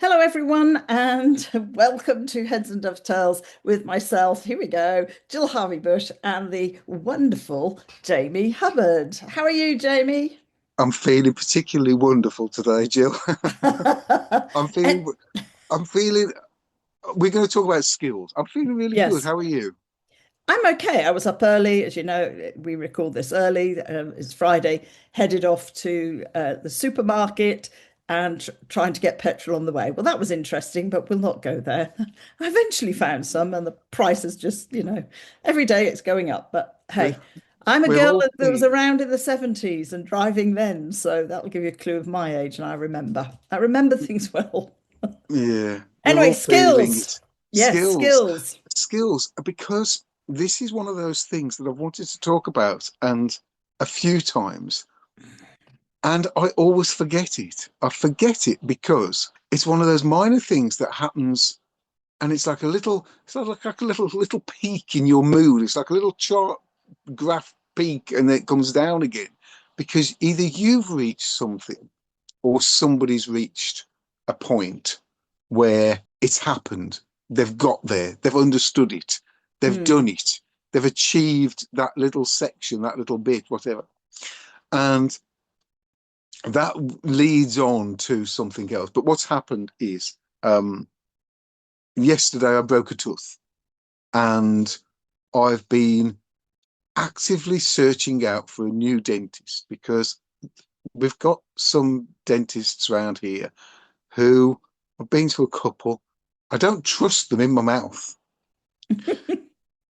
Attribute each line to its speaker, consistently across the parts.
Speaker 1: Hello, everyone, and welcome to Heads and Dovetails with myself. Here we go, Jill Harvey-Bush and the wonderful Jamie Hubbard. How are you, Jamie?
Speaker 2: I'm feeling particularly wonderful today, Jill. I'm
Speaker 1: And
Speaker 2: feeling, I'm feeling, we're going to talk about skills. I'm feeling really good.
Speaker 1: yes,
Speaker 2: How are you?
Speaker 1: I'm okay. I was up early, as you know, we record this early. It's Friday, headed off to the supermarket and trying to get petrol on the way. Well, that was interesting, but we'll not go there. I eventually found some, and the price is just, every day it's going up. But
Speaker 2: We're,
Speaker 1: hey, I'm a
Speaker 2: we're
Speaker 1: girl
Speaker 2: all
Speaker 1: that was
Speaker 2: seeing,
Speaker 1: around in the 70s and driving then, so that'll give you a clue of my age, and I remember. I remember things well.
Speaker 2: yeah, we're
Speaker 1: Anyway,
Speaker 2: all feeling
Speaker 1: skills.
Speaker 2: it.
Speaker 1: Yes,
Speaker 2: Skills,
Speaker 1: skills.
Speaker 2: skills, because this is one of those things that I've wanted to talk about and a few times, and I always forget it. I forget it because it's one of those minor things that happens and it's like a little like a little peak in your mood. It's like a little chart graph peak and then it comes down again because either you've reached something or somebody's reached a point where it's happened. They've got there, they've understood it, they've
Speaker 1: Mm,
Speaker 2: done it, they've achieved that little section, that little bit, whatever. And that leads on to something else. But what's happened is yesterday I broke a tooth and I've been actively searching out for a new dentist because we've got some dentists around here who I've been to a couple. I don't trust them in my mouth.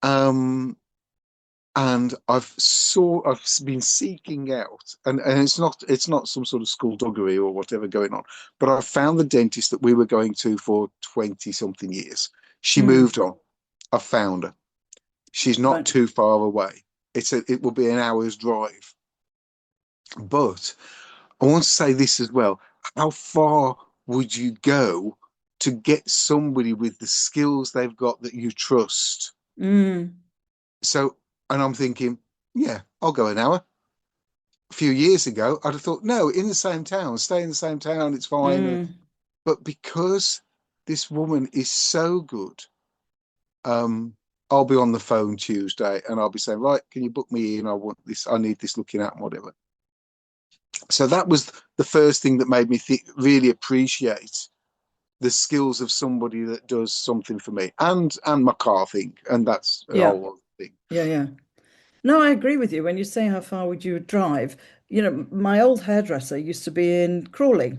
Speaker 2: Um, and I've been seeking out and it's not some sort of skullduggery or whatever going on, but I found the dentist that we were going to for 20 something years. She
Speaker 1: mm,
Speaker 2: moved on. I found her. She's not
Speaker 1: right.
Speaker 2: too far away. It will be an hour's drive. But I want to say this as well. How far would you go to get somebody with the skills they've got that you trust?
Speaker 1: Mm,
Speaker 2: So, and I'm thinking, yeah, I'll go an hour. A few years ago, I'd have thought, no, in the same town, stay in the same town, it's fine.
Speaker 1: mm.
Speaker 2: But because this woman is so good, um, I'll be on the phone Tuesday and I'll be saying, right, can you book me in? I want this, I need this looking at and whatever. So that was the first thing that made me really appreciate the skills of somebody that does something for me and my car thing, and that's a
Speaker 1: Yeah,
Speaker 2: whole other thing.
Speaker 1: yeah, yeah. No, I agree with you. When you say how far would you drive, my old hairdresser used to be in Crawley,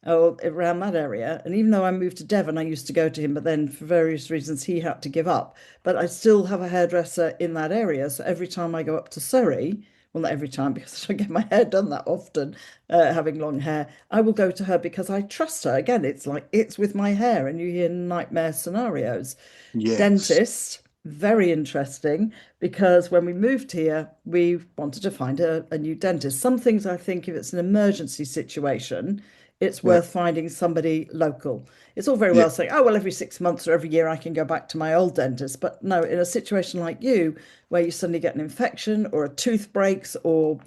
Speaker 1: or around that area. And even though I moved to Devon, I used to go to him, but then for various reasons he had to give up. But I still have a hairdresser in that area. So every time I go up to Surrey, well, not every time because I don't get my hair done that often, having long hair, I will go to her because I trust her. Again, it's like it's with my hair, and you hear nightmare scenarios.
Speaker 2: Yes.
Speaker 1: Dentist, very interesting because when we moved here, we wanted to find a new dentist. Some things I think if it's an emergency situation, it's
Speaker 2: Yeah.
Speaker 1: worth finding somebody local. It's all very
Speaker 2: Yeah.
Speaker 1: well saying, oh, well, every 6 months or every year I can go back to my old dentist. But no, in a situation like you, where you suddenly get an infection or a tooth breaks, or,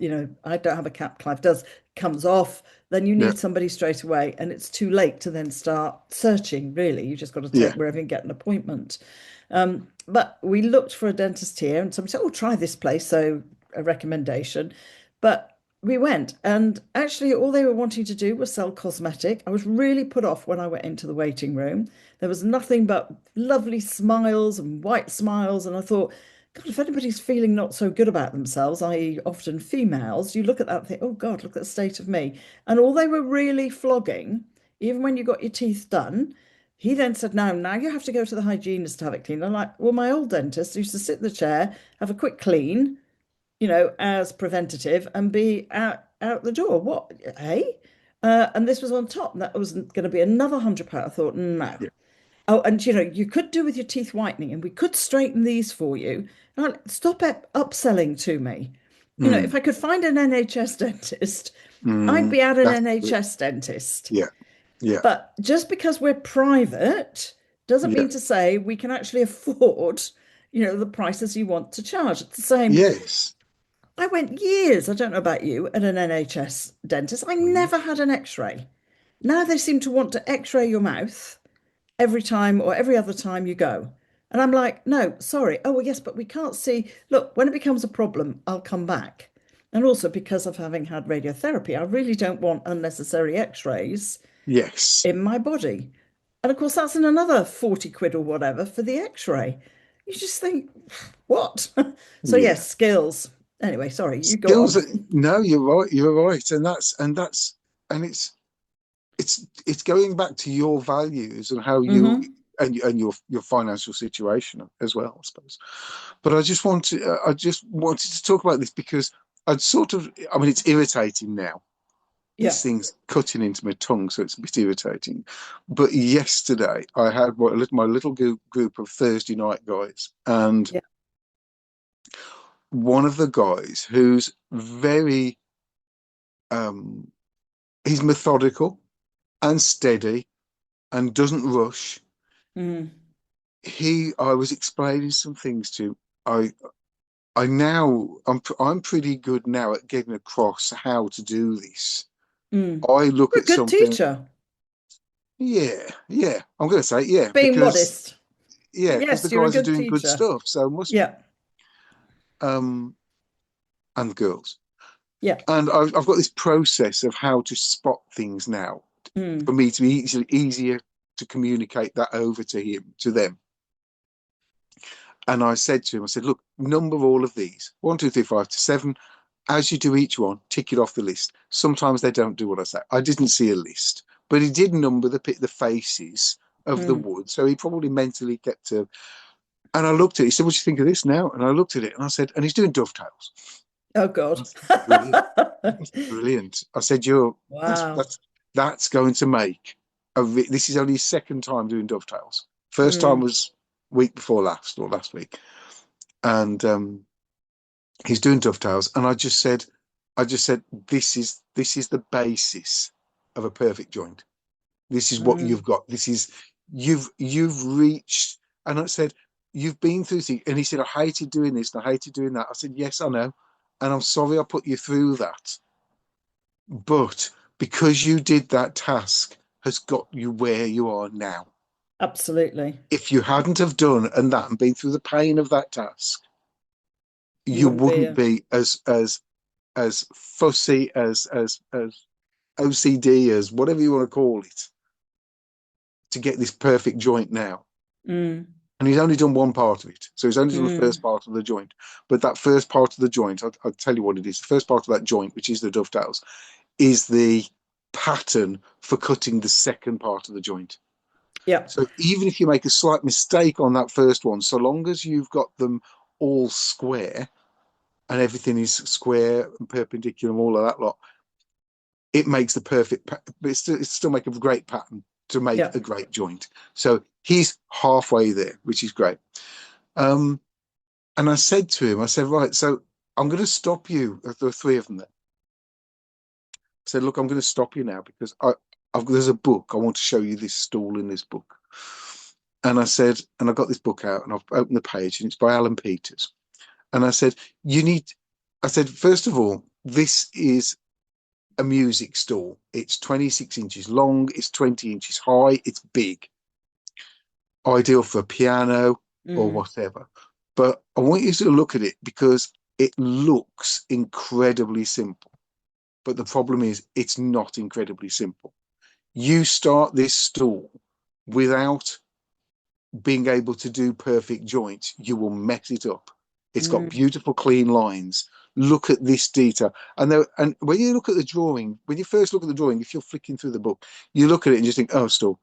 Speaker 1: I don't have a cap, Clive does, comes off, then you
Speaker 2: Yeah.
Speaker 1: need somebody straight away. And it's too late to then start searching, really. You just got to take
Speaker 2: Yeah.
Speaker 1: wherever and get an appointment. But we looked for a dentist here, and somebody said, "Oh, try this place." So a recommendation, but we went, and actually, all they were wanting to do was sell cosmetic. I was really put off when I went into the waiting room. There was nothing but lovely smiles and white smiles, and I thought, God, if anybody's feeling not so good about themselves, i.e., often females, you look at that and think, "Oh God, look at the state of me." And all they were really flogging, even when you got your teeth done. He then said, "No, now you have to go to the hygienist to have it cleaned." I'm like, well, my old dentist used to sit in the chair, have a quick clean, as preventative, and be out the door. What, hey? And this was on top. And that was going to be another £100. I thought, no.
Speaker 2: Yeah.
Speaker 1: Oh, and you could do with your teeth whitening, and we could straighten these for you. And stop upselling to me. If
Speaker 2: Mm.
Speaker 1: I could find an NHS dentist, I'd
Speaker 2: Mm.
Speaker 1: be at an
Speaker 2: That's it.
Speaker 1: NHS dentist.
Speaker 2: Yeah. Yeah.
Speaker 1: But just because we're private doesn't
Speaker 2: Yeah.
Speaker 1: mean to say we can actually afford, the prices you want to charge. It's the same.
Speaker 2: Yes.
Speaker 1: I went years, I don't know about you, at an NHS dentist. I
Speaker 2: Mhm.
Speaker 1: never had an x-ray. Now they seem to want to x-ray your mouth every time or every other time you go. And I'm like, no, sorry. Oh, well, yes, but we can't see. Look, when it becomes a problem, I'll come back. And also because of having had radiotherapy, I really don't want unnecessary x-rays
Speaker 2: Yes.
Speaker 1: in my body. And of course, that's in another 40 quid or whatever for the x-ray. You just think, what? So,
Speaker 2: Yeah.
Speaker 1: yes, skills. Anyway, sorry, you go
Speaker 2: Skills.
Speaker 1: on.
Speaker 2: No, you're right. You're right. And it's going back to your values and how you
Speaker 1: Hmm.
Speaker 2: and your financial situation as well, I suppose. But I just wanted to talk about this because I'd sort of, I mean, it's irritating now.
Speaker 1: Yeah.
Speaker 2: This thing's cutting into my tongue, so it's a bit irritating. But yesterday, I had my little group of Thursday night guys, and
Speaker 1: Yeah.
Speaker 2: one of the guys who's very, um, he's methodical and steady and doesn't rush.
Speaker 1: Mm.
Speaker 2: I was explaining some things to him. I now, I'm pretty good now at getting across how to do this.
Speaker 1: Mm.
Speaker 2: I look
Speaker 1: You're a
Speaker 2: at
Speaker 1: good
Speaker 2: something,
Speaker 1: teacher.
Speaker 2: yeah, yeah. I'm going to say yeah
Speaker 1: Being modest. But
Speaker 2: because the
Speaker 1: yes, you're a
Speaker 2: guys are
Speaker 1: good
Speaker 2: doing good
Speaker 1: teacher.
Speaker 2: stuff, so must be.
Speaker 1: Yeah.
Speaker 2: Um, and girls,
Speaker 1: Yeah.
Speaker 2: and I've got this process of how to spot things now for
Speaker 1: Mm.
Speaker 2: me to be easier to communicate that over to them. And I said to him, I said, look, number all of these 1, 2, 3, 5 to 7. As you do each one, tick it off the list. Sometimes they don't do what I say. I didn't see a list, but he did number the faces of the
Speaker 1: Mm.
Speaker 2: wood. So he probably mentally kept a. And I looked at it. He said, what do you think of this now? And I looked at it and I said, and he's doing dovetails.
Speaker 1: Oh
Speaker 2: I
Speaker 1: God.
Speaker 2: said, brilliant. That's brilliant. I said, that's,
Speaker 1: Wow.
Speaker 2: that's, that's going to make this is only his second time doing dovetails. First time
Speaker 1: Mm.
Speaker 2: was week before last or last week. And he's doing dovetails, and I just said, this is the basis of a perfect joint. This is what
Speaker 1: Mm.
Speaker 2: you've got. This is you've reached. And I said, you've been through things. And he said, I hated doing this and I hated doing that. I said, yes, I know, and I'm sorry I put you through that, but because you did that task has got you where you are now.
Speaker 1: Absolutely.
Speaker 2: If you hadn't have done and that and been through the pain of that task,
Speaker 1: You
Speaker 2: you
Speaker 1: wouldn't be
Speaker 2: wouldn't
Speaker 1: a,
Speaker 2: be as fussy as OCD as whatever you want to call it to get this perfect joint now.
Speaker 1: mm.
Speaker 2: And he's only done one part of it, so he's only done the first
Speaker 1: Mm.
Speaker 2: part of the joint. But that first part of the joint, I'll tell you what it is. The first part of that joint, which is the dovetails, is the pattern for cutting the second part of the joint.
Speaker 1: Yeah.
Speaker 2: So even if you make a slight mistake on that first one, so long as you've got them all square and everything is square and perpendicular and all of that lot, it makes the perfect, but it's still make a great pattern to make
Speaker 1: Yeah.
Speaker 2: a great joint. So he's halfway there, which is great. Um, and I said to him, I said, right, so I'm going to stop you. There were three of them there. I said, look, I'm going to stop you now because there's a book. I want to show you this stool in this book. And I said, and I got this book out and I've opened the page and it's by Alan Peters. And I said, I said, first of all, this is a music stool. It's 26 inches long, it's 20 inches high, it's big, ideal for a piano or
Speaker 1: Mm.
Speaker 2: whatever. But I want you to look at it because it looks incredibly simple. But the problem is, it's not incredibly simple. You start this stool without being able to do perfect joints, you will mess it up. It's got
Speaker 1: Mm.
Speaker 2: beautiful, clean lines. Look at this detail. And when you look at the drawing, when you first look at the drawing, if you're flicking through the book, you look at it and just think, oh, still.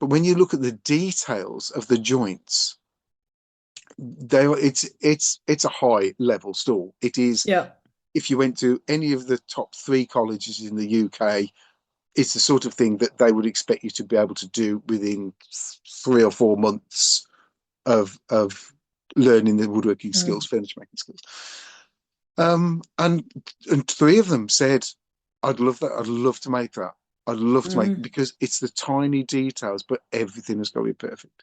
Speaker 2: But when you look at the details of the joints, it's a high level stool. It is.
Speaker 1: Yeah.
Speaker 2: If you went to any of the top three colleges in the UK, it's the sort of thing that they would expect you to be able to do within 3 or 4 months of learning the woodworking skills,
Speaker 1: Mm.
Speaker 2: furniture making skills. And three of them said, "I'd love that. I'd love to make that. I'd love to make
Speaker 1: Mm.
Speaker 2: because it's the tiny details, but everything has got to be perfect."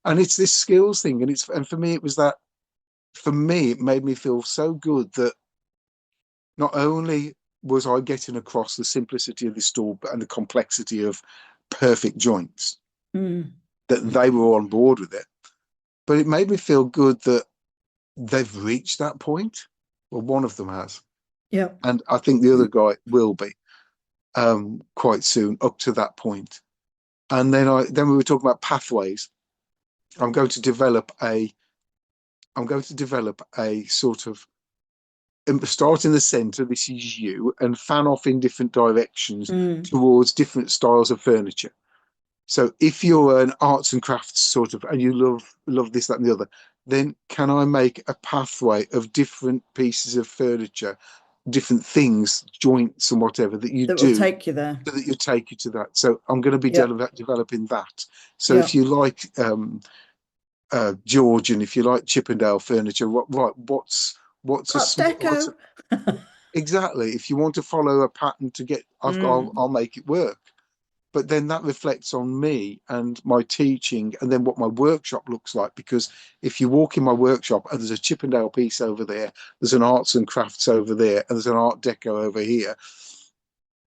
Speaker 2: And it's this skills thing, and for me it was that. For me, it made me feel so good that not only was I getting across the simplicity of the store and the complexity of perfect joints,
Speaker 1: Mm.
Speaker 2: that they were on board with it. But it made me feel good that they've reached that point. Well, one of them has.
Speaker 1: Yeah.
Speaker 2: And I think the other guy will be quite soon up to that point. And then we were talking about pathways. I'm going to develop a I'm going to develop a sort of start in the center. This is you, and fan off in different directions
Speaker 1: Mm.
Speaker 2: towards different styles of furniture. So if you're an arts and crafts sort of, and you love this, that, and the other, then can I make a pathway of different pieces of furniture, different things, joints and whatever that you
Speaker 1: That will
Speaker 2: do,
Speaker 1: take you there.
Speaker 2: so that you take you to that. So I'm going to be
Speaker 1: Yeah.
Speaker 2: developing that. So
Speaker 1: Yeah.
Speaker 2: if you like Georgian, if you like Chippendale furniture, what's a
Speaker 1: Art
Speaker 2: what's
Speaker 1: Deco.
Speaker 2: exactly? If you want to follow a pattern to get,
Speaker 1: Mm.
Speaker 2: I'll make it work. But then that reflects on me and my teaching, and then what my workshop looks like. Because if you walk in my workshop and there's a Chippendale piece over there, there's an arts and crafts over there, and there's an art deco over here.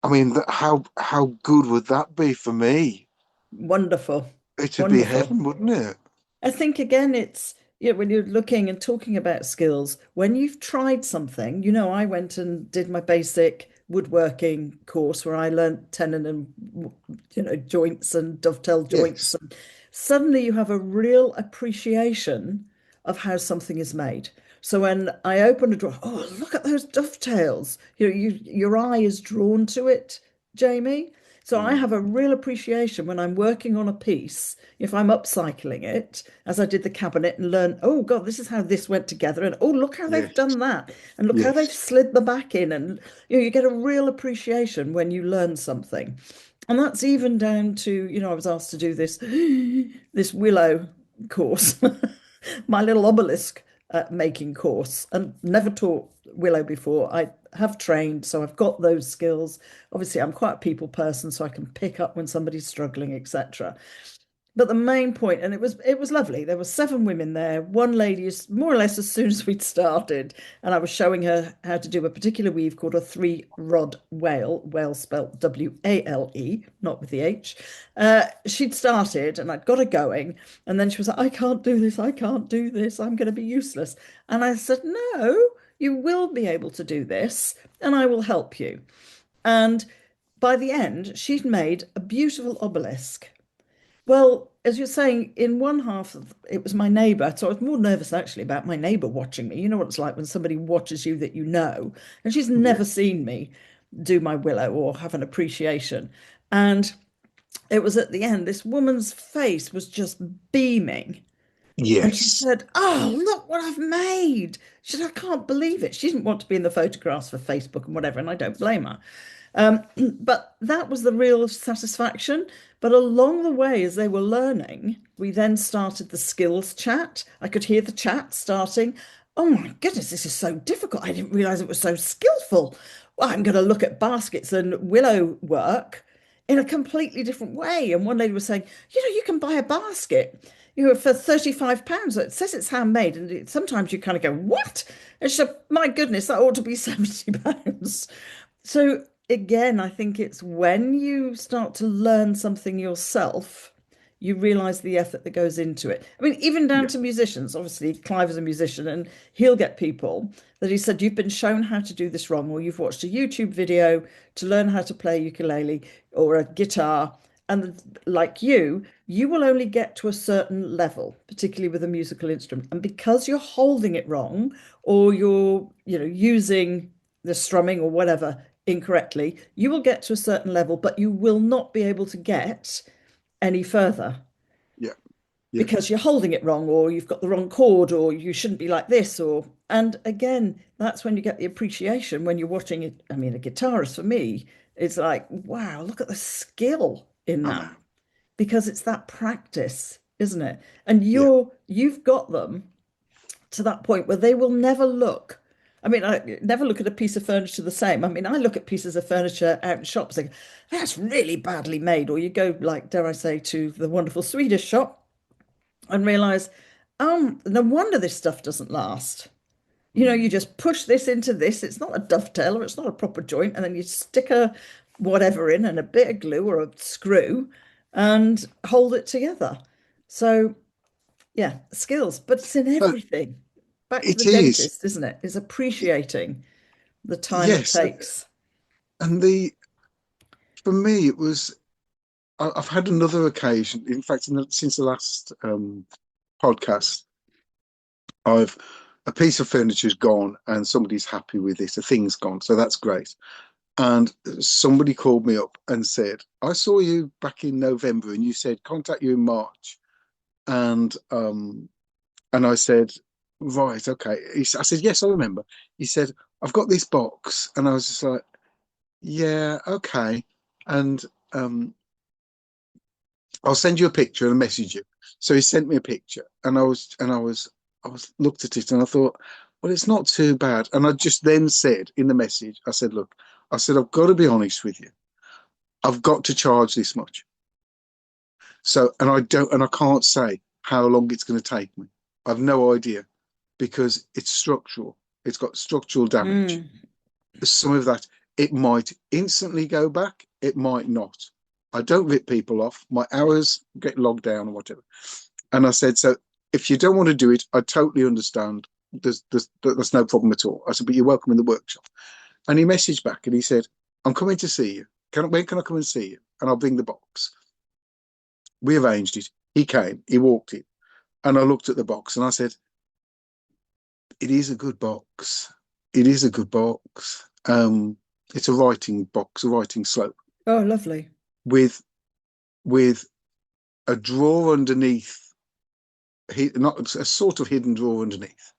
Speaker 2: I mean, how good would that be for me?
Speaker 1: Wonderful.
Speaker 2: It'd be
Speaker 1: Wonderful.
Speaker 2: heaven, wouldn't it?
Speaker 1: I think again, it's when you're looking and talking about skills, when you've tried something, I went and did my basic woodworking course where I learned tenon and joints and dovetail joints,
Speaker 2: Yes.
Speaker 1: and suddenly you have a real appreciation of how something is made. So when I open a drawer, oh, look at those dovetails. Your eye is drawn to it, Jamie. So I
Speaker 2: Mm.
Speaker 1: have a real appreciation when I'm working on a piece, if I'm upcycling it, as I did the cabinet and learn, oh God, this is how this went together. And oh, look how they've
Speaker 2: Yes.
Speaker 1: done that. And look how they've
Speaker 2: Yes.
Speaker 1: slid the back in. And you get a real appreciation when you learn something. And that's even down to, I was asked to do this willow course, my little obelisk making course, and never taught willow before. I have trained, so I've got those skills. Obviously, I'm quite a people person, so I can pick up when somebody's struggling, etc. But the main point, and it was lovely. There were 7 women there. One lady is more or less as soon as we'd started, and I was showing her how to do a particular weave called a 3-rod wale, wale spelt W-A-L-E, not with the H. She'd started, and I'd got her going, and then she was like, "I can't do this. I can't do this. I'm going to be useless." And I said, "No, you will be able to do this, and I will help you." And by the end, she'd made a beautiful obelisk. Well, as you're saying, in one half of it was my neighbor. So I was more nervous actually about my neighbor watching me. You know what it's like when somebody watches you that you know, and she's never
Speaker 2: Yes.
Speaker 1: seen me do my willow or have an appreciation. And it was at the end, this woman's face was just beaming. And she
Speaker 2: Yes.
Speaker 1: said, "Oh, look what I've made." She said, "I can't believe it." She didn't want to be in the photographs for Facebook and whatever, and I don't blame her. But that was the real satisfaction. But along the way, as they were learning, we then started the skills chat. I could hear the chat starting. Oh my goodness, this is so difficult. I didn't realize it was so skillful. Well, I'm going to look at baskets and willow work in a completely different way. And one lady was saying, you can buy a basket, for £35. It says it's handmade. And sometimes you kind of go, what? And she said, my goodness, that ought to be £70. So again, I think it's when you start to learn something yourself, you realize the effort that goes into it. I mean, even down
Speaker 2: Yeah.
Speaker 1: to musicians. Obviously, Clive is a musician and he'll get people that he said, you've been shown how to do this wrong, or you've watched a YouTube video to learn how to play ukulele or a guitar. And like you will only get to a certain level, particularly with a musical instrument. And because you're holding it wrong, or you're, using the strumming or whatever incorrectly, you will get to a certain level, but you will not be able to get any further
Speaker 2: Yeah. Yeah.
Speaker 1: because you're holding it wrong, or you've got the wrong chord, or you shouldn't be like this, or and again, that's when you get the appreciation when you're watching it. I mean, a guitarist for me, it's like, wow, look at the skill in
Speaker 2: I
Speaker 1: that,
Speaker 2: know.
Speaker 1: because it's that practice, isn't it? And
Speaker 2: Yeah.
Speaker 1: you've got them to that point where they will never look. I mean, I never look at a piece of furniture the same. I mean, I look at pieces of furniture out in shops and think, that's really badly made. Or you go, like, dare I say, to the wonderful Swedish shop and realize, no wonder this stuff doesn't last. you just push this into this. It's not a dovetail or it's not a proper joint. And then you stick a whatever in and a bit of glue or a screw and hold it together. So, yeah, skills, but it's in
Speaker 2: No,
Speaker 1: everything. Back to the
Speaker 2: it is.
Speaker 1: dentist, isn't it? Is appreciating the time it
Speaker 2: Yes.
Speaker 1: takes.
Speaker 2: And for me, it was, I've had another occasion. In fact, since the last podcast, I've a piece of furniture's gone and somebody's happy with it. A thing's gone. So that's great. And somebody called me up and said, I saw you back in November and you said contact you in March. And I said, right, okay. I said, yes, I remember. He said, I've got this box. And I was just like, yeah, okay. And I'll send you a picture and message you. So he sent me a picture and I was looked at it and I thought, well, it's not too bad. And I just then said in the message, I said, look, I said, I've got to be honest with you. I've got to charge this much. So, and I can't say how long it's going to take me. I've no idea because it's structural. It's got structural damage.
Speaker 1: Mm,
Speaker 2: Some of that, it might instantly go back. It might not. I don't rip people off. My hours get logged down or whatever. And I said, so if you don't want to do it, I totally understand. There's no problem at all. I said, but you're welcome in the workshop. And he messaged back and he said, I'm coming to see you. When can I come and see you? And I'll bring the box. We arranged it. He came, he walked in, and I looked at the box and I said, it is a good box. It is a good box. It's a writing box, a writing slope
Speaker 1: oh, lovely.
Speaker 2: with with a drawer underneath, not a sort of hidden drawer underneath,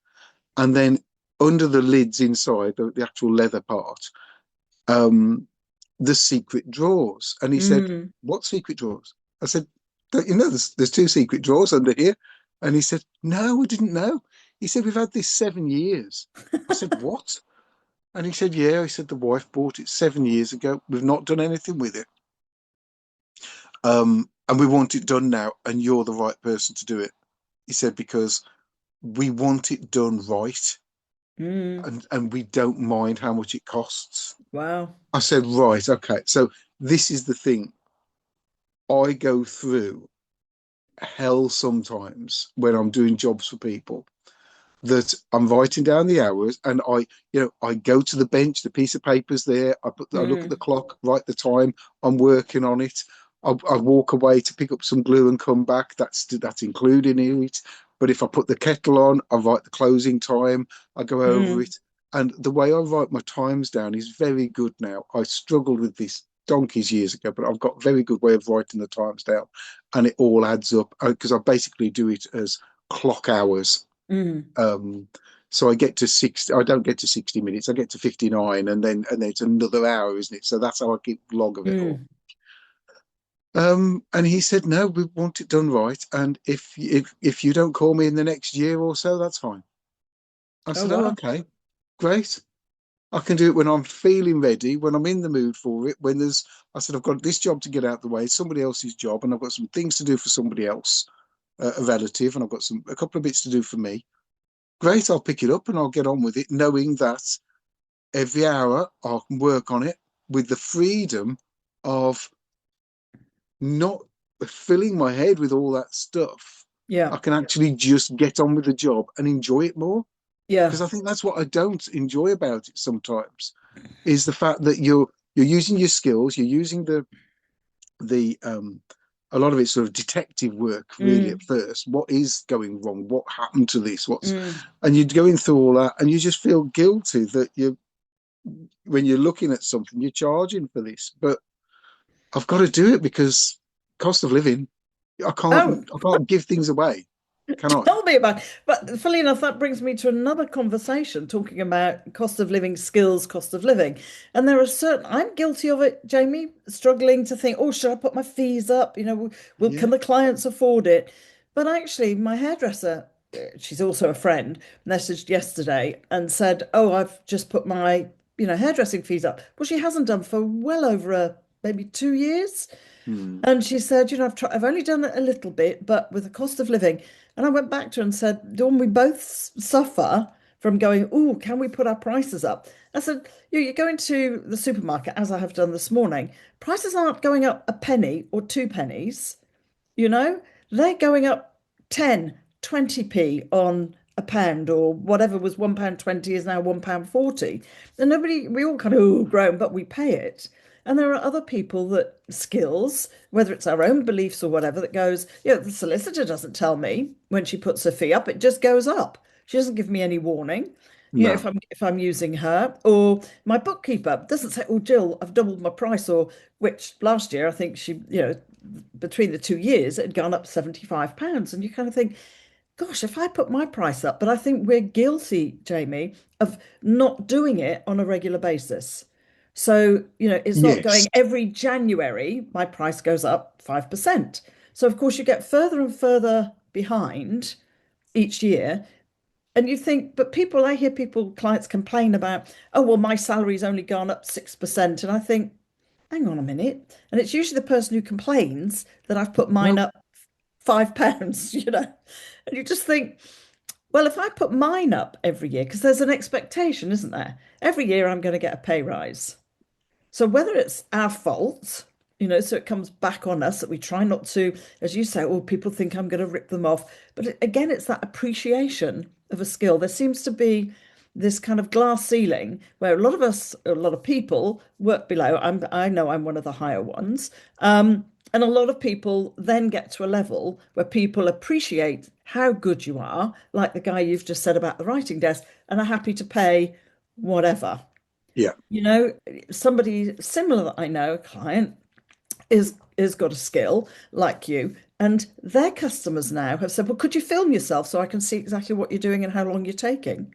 Speaker 2: and then under the lids inside the actual leather part, um, the secret drawers. And he said,
Speaker 1: Mm.
Speaker 2: "What secret drawers?" I said, "Don't you know there's two secret drawers under here?" And he said, "No, I didn't know." He said, "We've had this 7 years." I said, "What?" And he said, "Yeah." He said, "The wife bought it 7 years ago. We've not done anything with it. And we want it done now, and you're the right person to do it." He said, "Because we want it done right,
Speaker 1: Mm.
Speaker 2: and we don't mind how much it costs."
Speaker 1: Wow.
Speaker 2: I said, "Right, okay." So this is the thing. I go through hell sometimes when I'm doing jobs for people that I'm writing down the hours and I go to the bench, the piece of paper's there. I look at the
Speaker 1: Mm.
Speaker 2: clock, write the time. I'm working on it. I walk away to pick up some glue and come back. That's included in it. But if I put the kettle on, I write the closing time. I go over
Speaker 1: Mm.
Speaker 2: it. And the way I write my times down is very good now. I struggled with this donkeys years ago, but I've got a very good way of writing the times down, and it all adds up because I basically do it as clock hours.
Speaker 1: Mm.
Speaker 2: um, so I get to 60. I don't get to 60 minutes. I get to 59, and then it's another hour, isn't it? So that's how I keep log of it all.
Speaker 1: Mm.
Speaker 2: And he said, "No, we want it done right. And if you don't call me in the next year or so, that's fine." I
Speaker 1: Oh,
Speaker 2: said, "Oh,
Speaker 1: wow.
Speaker 2: okay, great. I can do it when I'm feeling ready, when I'm in the mood for it. When there's," I said, "I've got this job to get out the way, somebody else's job, and I've got some things to do for somebody else, a relative, and I've got a couple of bits to do for me. Great, I'll pick it up and I'll get on with it, knowing that every hour I can work on it with the freedom of not filling my head with all that stuff.
Speaker 1: Yeah.
Speaker 2: I can actually just get on with the job and enjoy it more."
Speaker 1: Yeah.
Speaker 2: Because I think that's what I don't enjoy about it sometimes is the fact that you're using your skills, you're using the a lot of it's sort of detective work really at
Speaker 1: Mm.
Speaker 2: first. What is going wrong? What happened to this? What's
Speaker 1: Mm.
Speaker 2: And you're going through all that and you just feel guilty that you when you're looking at something, you're charging for this. But I've got to do it because cost of living. I
Speaker 1: Oh,
Speaker 2: can't I can't give things away, can I?
Speaker 1: tell me about it. But funnily enough, that brings me to another conversation talking about cost of living, skills, cost of living. And there are certain, I'm guilty of it, Jamie, struggling to think, oh, should I put my fees up? Can
Speaker 2: Yeah.
Speaker 1: the clients afford it? But actually, my hairdresser, she's also a friend, messaged yesterday and said, oh, I've just put my, hairdressing fees up. Well, she hasn't done for well over maybe 2 years.
Speaker 2: Hmm.
Speaker 1: And she said, I've only done it a little bit, but with the cost of living. And I went back to her and said, Dawn, we both suffer from going, oh, can we put our prices up? I said, you're going to the supermarket, as I have done this morning. Prices aren't going up a penny or two pennies, you know, they're going up 10, 20p on a pound, or whatever was £1.20 is now £1.40. And nobody, we all kind of groan, but we pay it. And there are other people that skills, whether it's our own beliefs or whatever, that goes, the solicitor doesn't tell me when she puts her fee up, it just goes up. She doesn't give me any warning.
Speaker 2: No.
Speaker 1: If I'm using her, or my bookkeeper doesn't say, "Oh, Jill, I've doubled my price," or which last year I think she, between the 2 years it had gone up £75, and you kind of think, gosh, if I put my price up, but I think we're guilty, Jamie, of not doing it on a regular basis. So, it's not
Speaker 2: Yes.
Speaker 1: going every January, my price goes up 5%. So, of course, you get further and further behind each year. And you think, but I hear clients complain about, oh, well, my salary's only gone up 6%. And I think, hang on a minute. And it's usually the person who complains that I've put mine
Speaker 2: Well,
Speaker 1: up £5, And you just think, well, if I put mine up every year, because there's an expectation, isn't there? Every year I'm going to get a pay rise. So whether it's our fault, so it comes back on us that we try not to, as you say, oh, people think I'm going to rip them off. But again, it's that appreciation of a skill. There seems to be this kind of glass ceiling where a lot of people work below. I know I'm one of the higher ones. And a lot of people then get to a level where people appreciate how good you are, like the guy you've just said about the writing desk, and are happy to pay whatever.
Speaker 2: yeah.
Speaker 1: You know, somebody similar that I know, a client, is got a skill like you, and their customers now have said, "Well, could you film yourself so I can see exactly what you're doing and how long you're taking?"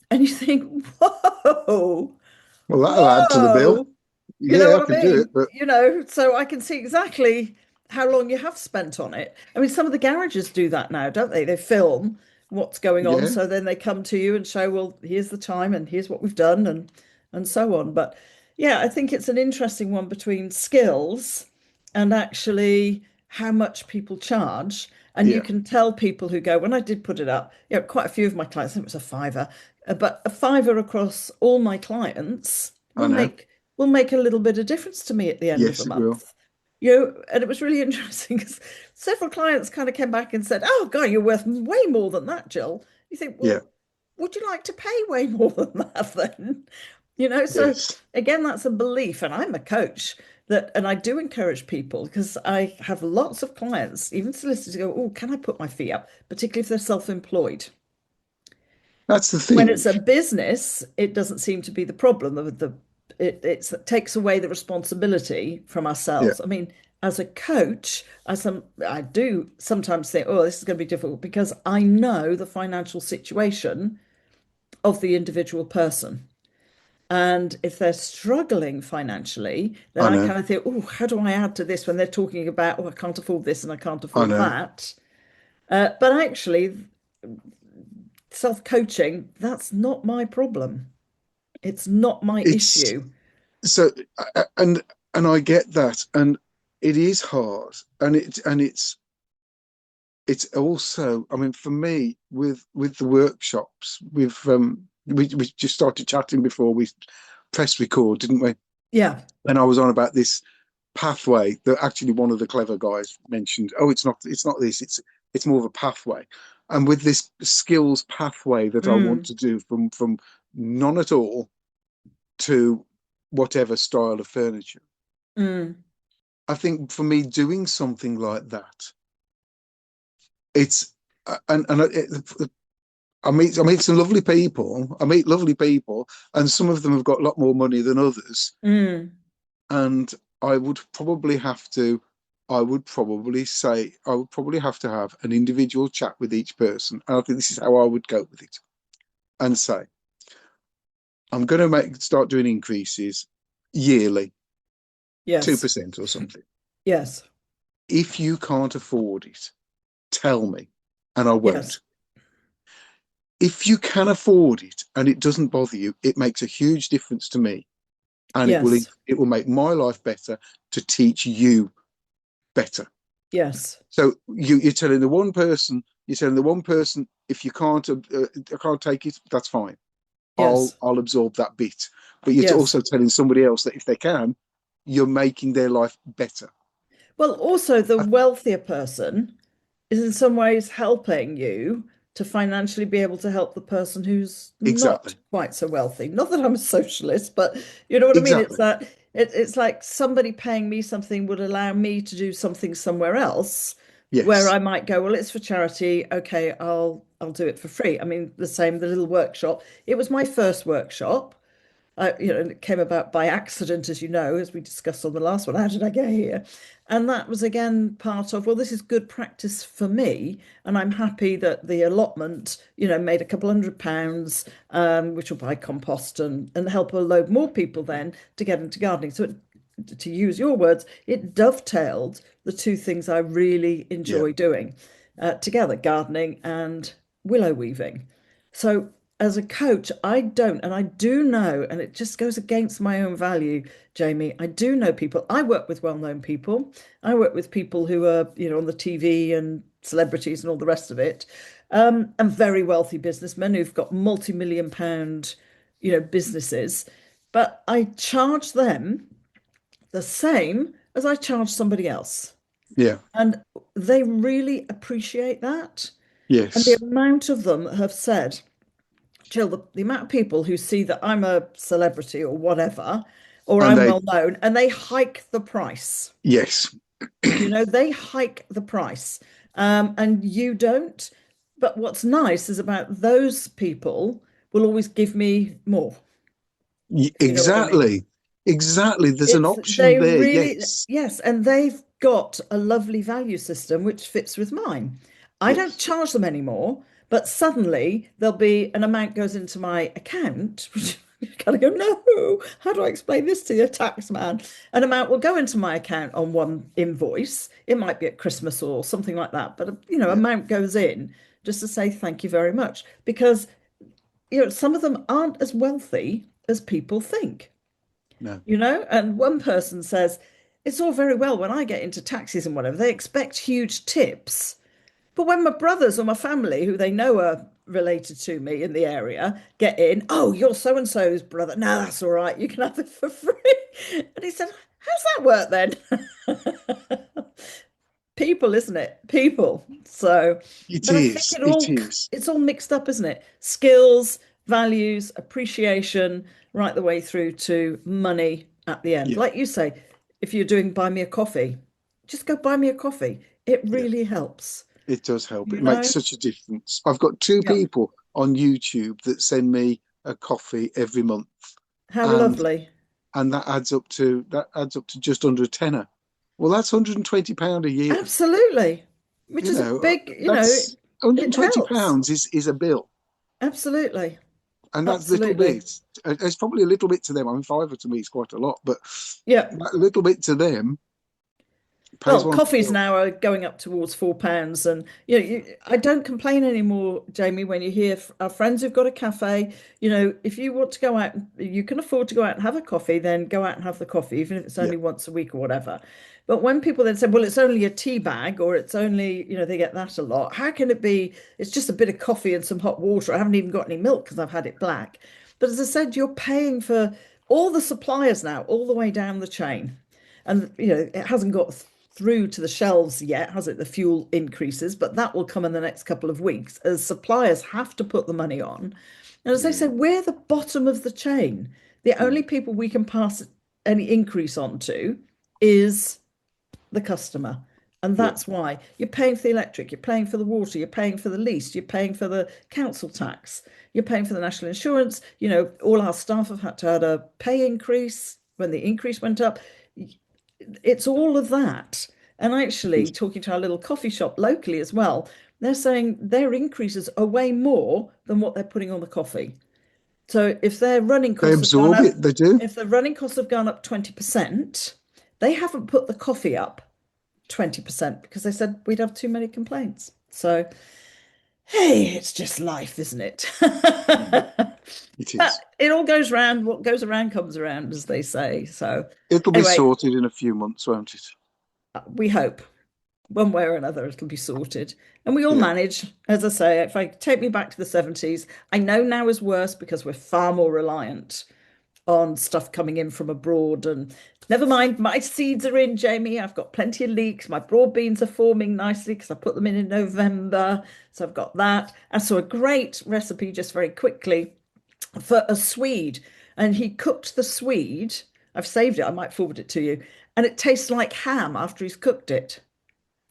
Speaker 1: And you think, "Whoa,
Speaker 2: Well, that'll add to the bill.
Speaker 1: whoa." You know
Speaker 2: Yeah, I
Speaker 1: what I
Speaker 2: can do it,
Speaker 1: mean?
Speaker 2: but
Speaker 1: So I can see exactly how long you have spent on it. I mean, some of the garages do that now, don't they? They film what's going on,
Speaker 2: yeah,
Speaker 1: so then they come to you and show, well, here's the time and here's what we've done and so on. But yeah, I think it's an interesting one between skills and actually how much people charge. And you
Speaker 2: yeah,
Speaker 1: can tell people who go, when I did put it up, quite a few of my clients, I think it was a fiver, but a fiver across all my clients
Speaker 2: I
Speaker 1: will
Speaker 2: know.
Speaker 1: make a little bit of difference to me at the end of the
Speaker 2: Yes, it will.
Speaker 1: month. And it was really interesting because several clients kind of came back and said, "Oh God, you're worth way more than that, Jill." You think,
Speaker 2: Yeah,
Speaker 1: well, would you like to pay way more than that then? So
Speaker 2: yes.
Speaker 1: again, that's a belief, and I'm a coach and I do encourage people because I have lots of clients, even solicitors, go, "Oh, can I put my fee up?" Particularly if they're self-employed.
Speaker 2: That's the
Speaker 1: When
Speaker 2: thing.
Speaker 1: it's a business, it doesn't seem to be the problem. It takes away the responsibility from
Speaker 2: Yeah,
Speaker 1: ourselves. I mean, as a coach, I do sometimes think, oh, this is going to be difficult because I know the financial situation of the individual person. And if they're struggling financially, then
Speaker 2: I
Speaker 1: I
Speaker 2: know.
Speaker 1: kind of think, oh, how do I add to this when they're talking about, oh, I can't afford this and I can't
Speaker 2: I
Speaker 1: afford
Speaker 2: know.
Speaker 1: that. But actually, self-coaching, that's not my problem. It's not my
Speaker 2: It's
Speaker 1: issue.
Speaker 2: so, and I get that, and it is hard, and it's also, I mean, for me, with the workshops, we just started chatting before we pressed record, didn't we?
Speaker 1: Yeah.
Speaker 2: And I was on about this pathway that actually one of the clever guys mentioned. Oh, it's not this, it's more of a pathway. And with this skills pathway that I want
Speaker 1: Mm,
Speaker 2: to do from none at all to whatever style of furniture.
Speaker 1: mm.
Speaker 2: I think for me doing something like that, it's and I meet some lovely people. I meet lovely people, and some of them have got a lot more money than others.
Speaker 1: Mm.
Speaker 2: And I would probably have to, I would probably say, I would probably have to have an individual chat with each person. And I think this is how I would go with it and say, I'm going to start doing increases yearly,
Speaker 1: Yes.
Speaker 2: 2% or something.
Speaker 1: Yes.
Speaker 2: If you can't afford it, tell me, and I
Speaker 1: Yes.
Speaker 2: won't. If you can afford it and it doesn't bother you, it makes a huge difference to me, and
Speaker 1: Yes.
Speaker 2: it will make my life better to teach you better.
Speaker 1: Yes.
Speaker 2: So you're telling the one person if you can't, I can't take it, that's fine.
Speaker 1: Yes.
Speaker 2: I'll absorb that bit. But you're
Speaker 1: Yes.
Speaker 2: also telling somebody else that if they can, you're making their life better.
Speaker 1: Well, also the
Speaker 2: Uh,
Speaker 1: wealthier person is in some ways helping you to financially be able to help the person who's not
Speaker 2: exactly.
Speaker 1: quite so wealthy. Not that I'm a socialist, but you know what I mean? It's
Speaker 2: Exactly.
Speaker 1: that it's like somebody paying me something would allow me to do something somewhere else where
Speaker 2: Yes.
Speaker 1: I might go, well, it's for charity. Okay, I'll do it for free. I mean, the same, the little workshop. It was my first workshop. It came about by accident, as you know, as we discussed on the last one. How did I get here? And that was again part of, well, this is good practice for me. And I'm happy that the allotment, made a couple £100, which will buy compost and help a load more people then to get into gardening. So to use your words, it dovetailed the two things I really
Speaker 2: Yeah.
Speaker 1: enjoy doing together, gardening and willow weaving. So as a coach, I don't, and I do know, and it just goes against my own value, Jamie. I do know people. I work with well-known people. I work with people who are, on the TV and celebrities and all the rest of it, and very wealthy businessmen who've got multi-million pound, businesses. But I charge them the same as I charge somebody else.
Speaker 2: Yeah.
Speaker 1: And they really appreciate that. And the
Speaker 2: Yes.
Speaker 1: amount of them have said, Jill, the amount of people who see that I'm a celebrity or whatever, or
Speaker 2: And
Speaker 1: I'm
Speaker 2: they,
Speaker 1: well known, and they hike the price.
Speaker 2: yes.
Speaker 1: They hike the price, and you don't. But what's nice is about those people will always give me more, if you know what I mean.
Speaker 2: Exactly. Exactly. There's an
Speaker 1: It's
Speaker 2: option
Speaker 1: they
Speaker 2: there.
Speaker 1: really,
Speaker 2: Yes.
Speaker 1: yes, and they've got a lovely value system which fits with mine. I don't
Speaker 2: Yes.
Speaker 1: charge them anymore, but suddenly there'll be an amount goes into my account, which you kind of go, no, how do I explain this to your tax man? An amount will go into my account on one invoice. It might be at Christmas or something like that, but
Speaker 2: Yeah.
Speaker 1: amount goes in just to say thank you very much because some of them aren't as wealthy as people think.
Speaker 2: No.
Speaker 1: And one person says, it's all very well when I get into taxis and whatever, they expect huge tips. But when my brothers or my family, who they know are related to me in the area, get in, oh, you're so and so's brother. No, that's all right. You can have it for free. And he said, how's that work then? People, isn't it? People. So,
Speaker 2: It
Speaker 1: but I think
Speaker 2: is. It is.
Speaker 1: it's all mixed up, isn't it? Skills, values, appreciation, right the way through to money at the end.
Speaker 2: Yeah.
Speaker 1: Like you say, if you're doing buy me a coffee, just go buy me a coffee. It
Speaker 2: Yeah.
Speaker 1: really helps,
Speaker 2: It does help.
Speaker 1: you
Speaker 2: It makes
Speaker 1: know?
Speaker 2: such a difference. I've got two
Speaker 1: Yeah.
Speaker 2: people on YouTube that send me a coffee every month,
Speaker 1: How
Speaker 2: and
Speaker 1: lovely.
Speaker 2: that adds up to just under a tenner. Well, that's £120 a year.
Speaker 1: Absolutely. Which
Speaker 2: You
Speaker 1: is a
Speaker 2: know,
Speaker 1: big,
Speaker 2: that's
Speaker 1: it
Speaker 2: 120
Speaker 1: helps.
Speaker 2: pounds is a bill,
Speaker 1: Absolutely.
Speaker 2: and that's a little
Speaker 1: Absolutely.
Speaker 2: bit. It's probably a little bit to them. I mean, fiver to me is quite a lot, but
Speaker 1: Yeah.
Speaker 2: that little bit to them pays
Speaker 1: Well,
Speaker 2: one
Speaker 1: coffees
Speaker 2: bill.
Speaker 1: now are going up towards £4, and I don't complain anymore, Jamie. When you hear our friends who've got a cafe, if you want to go out, you can afford to go out and have a coffee, then go out and have the coffee, even if it's
Speaker 2: Yeah,
Speaker 1: only once a week or whatever. But when people then say, "Well, it's only a tea bag," or "It's only," they get that a lot. How can it be? It's just a bit of coffee and some hot water. I haven't even got any milk because I've had it black. But as I said, you're paying for all the suppliers now, all the way down the chain. And it hasn't got through to the shelves yet, has it? The fuel increases, but that will come in the next couple of weeks as suppliers have to put the money on. And as I
Speaker 2: yeah,
Speaker 1: said, we're the bottom of the chain. The
Speaker 2: mm,
Speaker 1: only people we can pass any increase on to is the customer. And
Speaker 2: yeah.
Speaker 1: that's why you're paying for the electric, you're paying for the water, you're paying for the lease, you're paying for the council tax, you're paying for the national insurance. All our staff have had to have a pay increase when the increase went up. It's all of that. And actually, talking to our little coffee shop locally as well, they're saying their increases are way more than what they're putting on the coffee. So if their running
Speaker 2: They
Speaker 1: costs have gone
Speaker 2: absorb
Speaker 1: up,
Speaker 2: it. They do.
Speaker 1: if the running costs have gone up 20%, they haven't put the coffee up 20% because they said we'd have too many complaints. So, hey, it's just life, isn't it?
Speaker 2: Mm, it is.
Speaker 1: It all goes round. What goes around comes around, as they say. So,
Speaker 2: It'll be
Speaker 1: anyway,
Speaker 2: sorted in a few months, won't it?
Speaker 1: we hope. one way or another, it'll be sorted. And we all
Speaker 2: Yeah.
Speaker 1: manage. As I say, if I take me back to the 70s, I know now is worse because we're far more reliant on stuff coming in from abroad. And never mind, my seeds are in, Jamie. I've got plenty of leeks. My broad beans are forming nicely because I put them in November. So I've got that. And so a great recipe, just very quickly, for a Swede. And he cooked the Swede. I've saved it. I might forward it to you. And it tastes like ham after he's cooked it.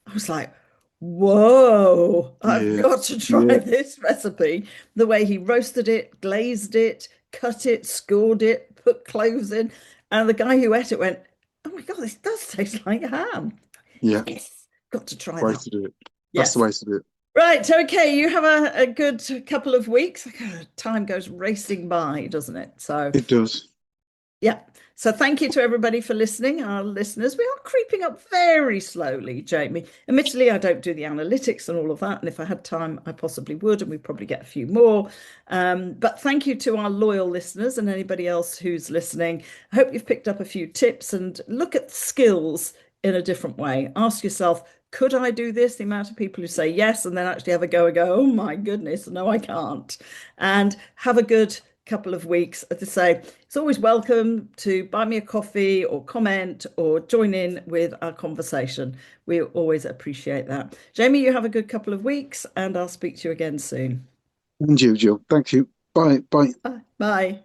Speaker 1: I was like, whoa, I've
Speaker 2: Yeah.
Speaker 1: got to try
Speaker 2: Yeah.
Speaker 1: this recipe. The way he roasted it, glazed it, cut it, scored it, put cloves in. And the guy who ate it went, oh my God, this does taste like ham.
Speaker 2: Yeah.
Speaker 1: Yes, got to try
Speaker 2: Way
Speaker 1: that.
Speaker 2: to do it. That's the
Speaker 1: Yes.
Speaker 2: way to do it.
Speaker 1: Right. Okay. You have a good couple of weeks. Time goes racing by, doesn't it? So
Speaker 2: It does.
Speaker 1: yeah. So thank you to everybody for listening, our listeners. We are creeping up very slowly, Jamie. Admittedly, I don't do the analytics and all of that. And if I had time, I possibly would, and we'd probably get a few more. But thank you to our loyal listeners and anybody else who's listening. I hope you've picked up a few tips and look at skills in a different way. Ask yourself, could I do this? The amount of people who say yes and then actually have a go and go, oh my goodness, no, I can't. And have a good couple of weeks. As I say, it's always welcome to buy me a coffee or comment or join in with our conversation. We always appreciate that. Jamie, you have a good couple of weeks and I'll speak to you again soon.
Speaker 2: And you, Jill. Thank you. Bye. Bye.
Speaker 1: Bye. Bye.